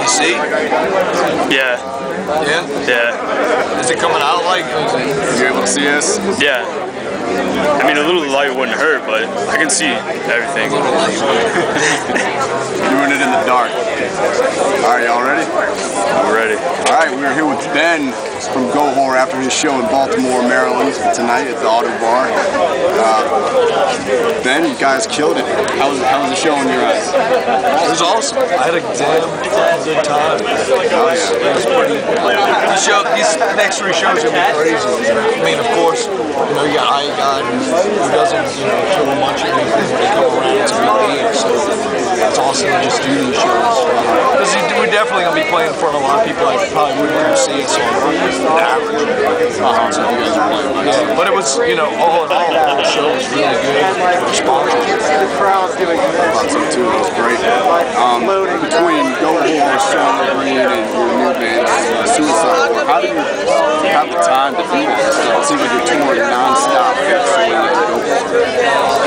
see? Yeah. Yeah? Yeah. Is it coming out like? Are you able to see us? Yeah. I mean, a little light wouldn't hurt, but I can see everything. Doing it in the dark. All right, y'all ready? We're ready. All right, we're here with Ben from Goatwhore after his show in Baltimore, Maryland tonight at the Ottobar. Ben, you guys killed it. How was the show in your eyes? It was awesome. I had a damn good time. Oh, yeah. It was pretty. These next 3 shows are gonna be crazy. I mean, of course, you know, you got I God who doesn't, you know, kill much or anything when they come around. It's a big game, so it's awesome to just do these shows. Because we're definitely gonna be playing in front of a lot of people that probably wouldn't even see us on the average. Yeah, but it was, you know, all in all, the show was really good. The response was good. I thought so too. It was great. Between Goatwhore, Strong Green, and your new band, Suicide War, how do you have the time to do this? It seems like you're touring non-stop.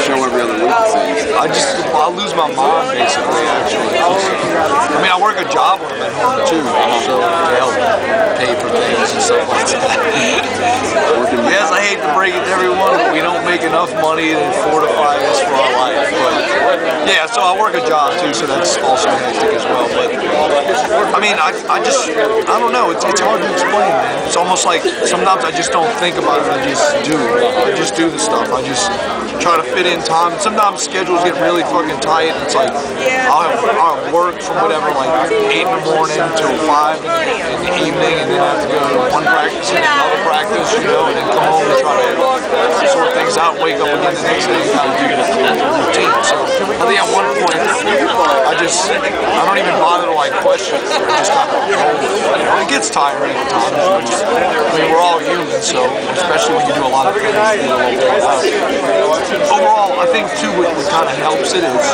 Show every other week. I lose my mind basically. Actually, I mean, I work a job when I'm at home too, so to help pay for things and stuff like that. Yes, I hate to break it to everyone, but we don't make enough money to fortify us for our life. But yeah, so I work a job too, so that's also hectic as well. But I mean, I don't know. It's hard to explain, man. It's almost like sometimes I just don't think about it. I just do the stuff. I just try to fit in time. Sometimes schedules get really fucking tight. And it's like I'll work from whatever, like 8 in the morning till 5 in the evening, and then I have to go to one practice and another practice, you know, and then come home and try to sort things out. Wake up again the next day and kind of do the routine. So I think at one point I don't even bother to like question it. I just kind of roll with it. You know, it gets tiring at times. I mean, we're all human, so especially when you do a lot of things. Overall, I think too what kind of helps it is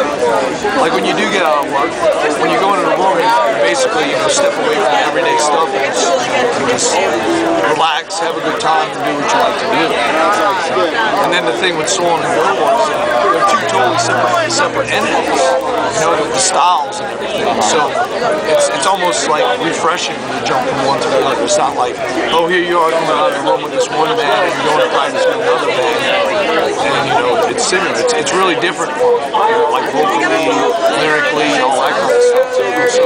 like when you do get out of work, when you go into the room, you basically, you know, step away from the everyday stuff and just relax, have a good time, and do what you like to do. And then the thing with Soul and Goatwhore is they're 2 totally separate entities, you know, with the styles and everything. So it's almost like refreshing when you jump from one to the other. It's not like, oh, here you are going out in the room with this one band and you're going to practice with another band. And you know, it's similar. It's really different, like vocally, lyrically, all that kind of stuff. So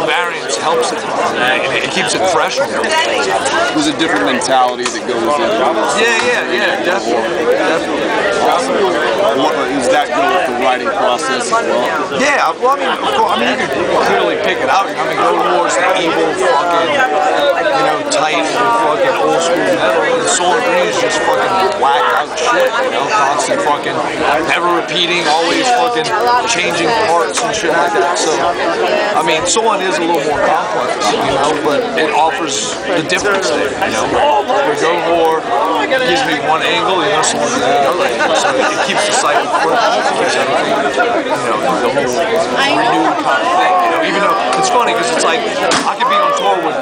the variance helps it, and it keeps it fresh. There's a different mentality that goes into this. Yeah, definitely. Does that go with the writing process as well? Yeah, well, I mean, you can clearly pick it out. I mean, Goatwhore's the evil, fucking, you know, tight, fucking old school metal, and Soul and Green is just fucking whack out shit, you know, constant fucking, never repeating, always fucking changing parts and shit like that. So, I mean, Soul is a little more complex, you know, but it offers the difference there, you know. With Goatwhore, it gives me one angle, you know, Soul gives me another angle, so it keeps the cycle fresh, it keeps everything, you know, the whole renewed kind of thing, you know. Even though it's funny because it's like I could be on tour with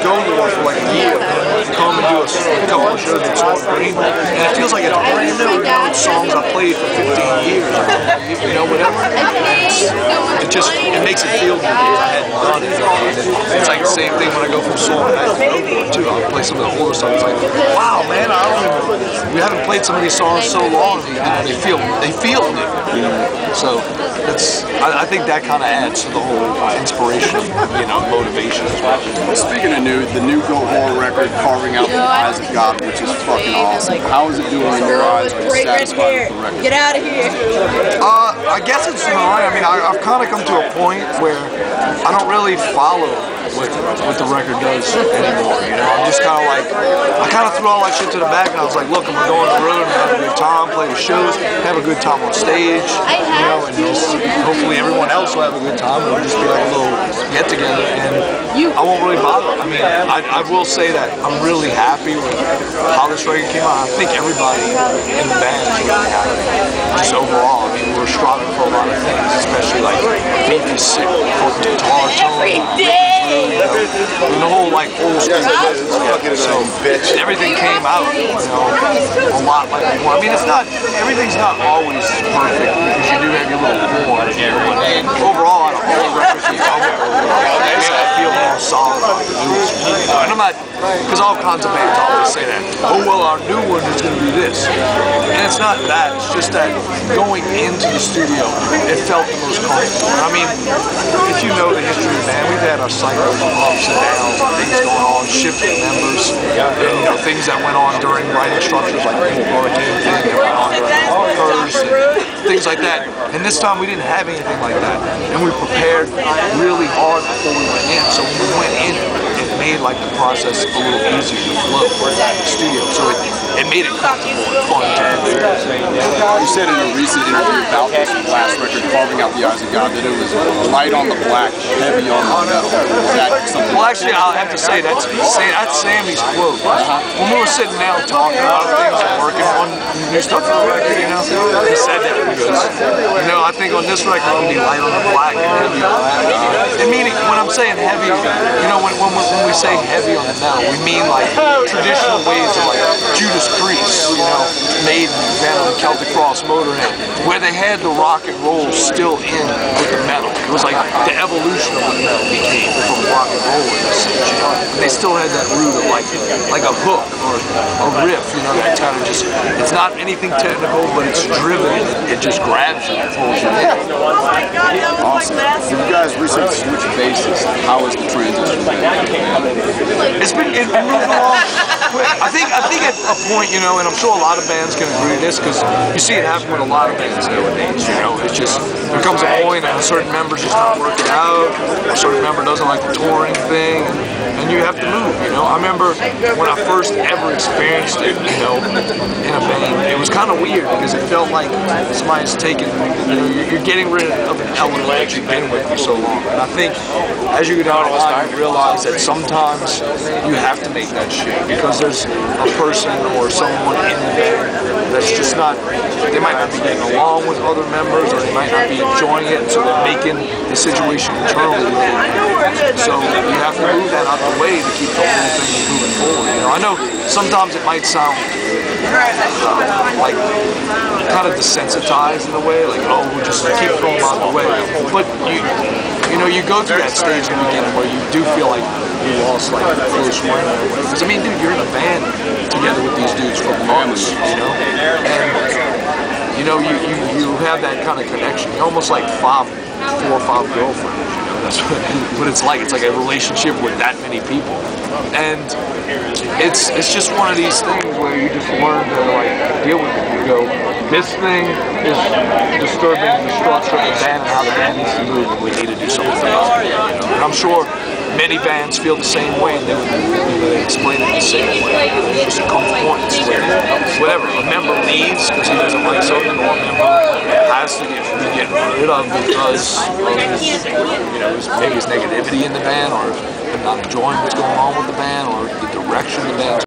Goatwhore for like a year, and come and do a couple of shows with Soul and Green, and it feels like it's brand new. You know, it's songs I played for 15 years, you know, whatever. It makes it feel good because I hadn't done it. And it's like the same thing when I go from Soul and Goatwhore too. I'll play some of the older songs. It's like, wow, man, we haven't played some of these songs so long. They feel new. So I think that kind of adds to the whole inspiration, you know, motivation as well. Speaking of new, the new Goatwhore record, Carving Out the Eyes of God, which is fucking awesome. How is it doing in your eyes? Are you satisfied with the record? Get out of here. I guess it's alright. I mean, I've kind of come to a point where I don't really follow what the record does anymore, you know. I'm just kind of like, I kind of threw all that shit to the back and I was like, look, I'm going to go on the road and have a good time, play the shows, have a good time on stage, you know, and just hopefully everyone else will have a good time. It'll just be like a little get together and I won't really bother. I mean, I will say that I'm really happy with how this record came out. I think everybody in the band is really happy. Just overall, I mean, we're striving for a lot of things, especially like beefy, sick guitar tone. And the whole like old school so everything came out, you know, a lot like we want. I mean, everything's not always perfect because you do have your little flaws. And overall, out of all the records because all kinds of bands always say that. Oh well, our new one is going to be this, and it's not that. It's just that going into the studio, it felt the most comfortable. I mean, if you know the history of the band, we've had our cycles of ups and downs, and things going on, shifting members, and you know things that went on during writing structures, like the whole hurricane thing that went on during Curse, things like that. And this time we didn't have anything like that, and we prepared really hard before we went in. So when we went in, it made like the process a little easier to flow at the studio. So it made it comfortable and fun to do. You said in a recent interview about this last record, Carving Out the Eyes of God, that it was light on the black, heavy on the metal. Is that something? Well, actually, I'll have to say that's Sammy's quote. When we were sitting down talking about things and working on new stuff for the record, you know, he said that because, you know, I think on this record it'll be light on the black and heavy on the metal. And meaning, when I'm saying heavy, you know, when we say heavy on the metal, we mean like traditional ways of like Judas Priest, you know, Maiden, Venom, Celtic Frost, Motorhead, where they had the rock and roll still in with the metal. It was like the evolution of what metal became from rock and roll in a sense, you know. They still had that root of like a hook or a riff, you know, that kind of just, it's not anything technical, but it's driven. It just grabs you and pulls you in. Awesome. You guys recently switched bases. How is the transition been? It's been moving along. I think at a point, you know, and I'm sure a lot of bands can agree to this, because you see it happen with a lot of bands nowadays, you know. It's just, there comes a point and a certain member's just not working out, a certain member doesn't like the touring thing, and you have to move, you know. I remember when I first ever experienced it, you know, in a band, it was kind of weird, because it felt like somebody's taking, you know, you're getting rid of an element that you've been with for so long. And I think as you go down the line, you realize that sometimes you have to make that shift, because there's a person or someone in the band that's just not, they might not be getting along with other members, or they might not be enjoying it, so they're making the situation internally really weird. So you have to move that out the way to keep the whole thing moving forward. You know, I know sometimes it might sound like kind of desensitized in a way, like, oh, we'll just keep throwing them out the way. But you know, you go through that stage in the beginning where you do feel like you lost like the first one. Because I mean, dude, you're in a band together with these dudes for months, you know, and you know, you have that kind of connection. You're almost like 4 or 5 girlfriends. You know, that's what it's like. It's like a relationship with that many people, and it's just one of these things where you just learn to like deal with it. You go, this thing is disturbing the structure of the band and how the band needs to move, and we need to do something about it. You know? And I'm sure many bands feel the same way, and they explain it the same way. There's just comes points where, whatever, a member leaves because he doesn't like something, or a member has to be getting rid of because of his, you know, maybe his negativity in the band, or him not enjoying what's going on with the band, or the direction the band's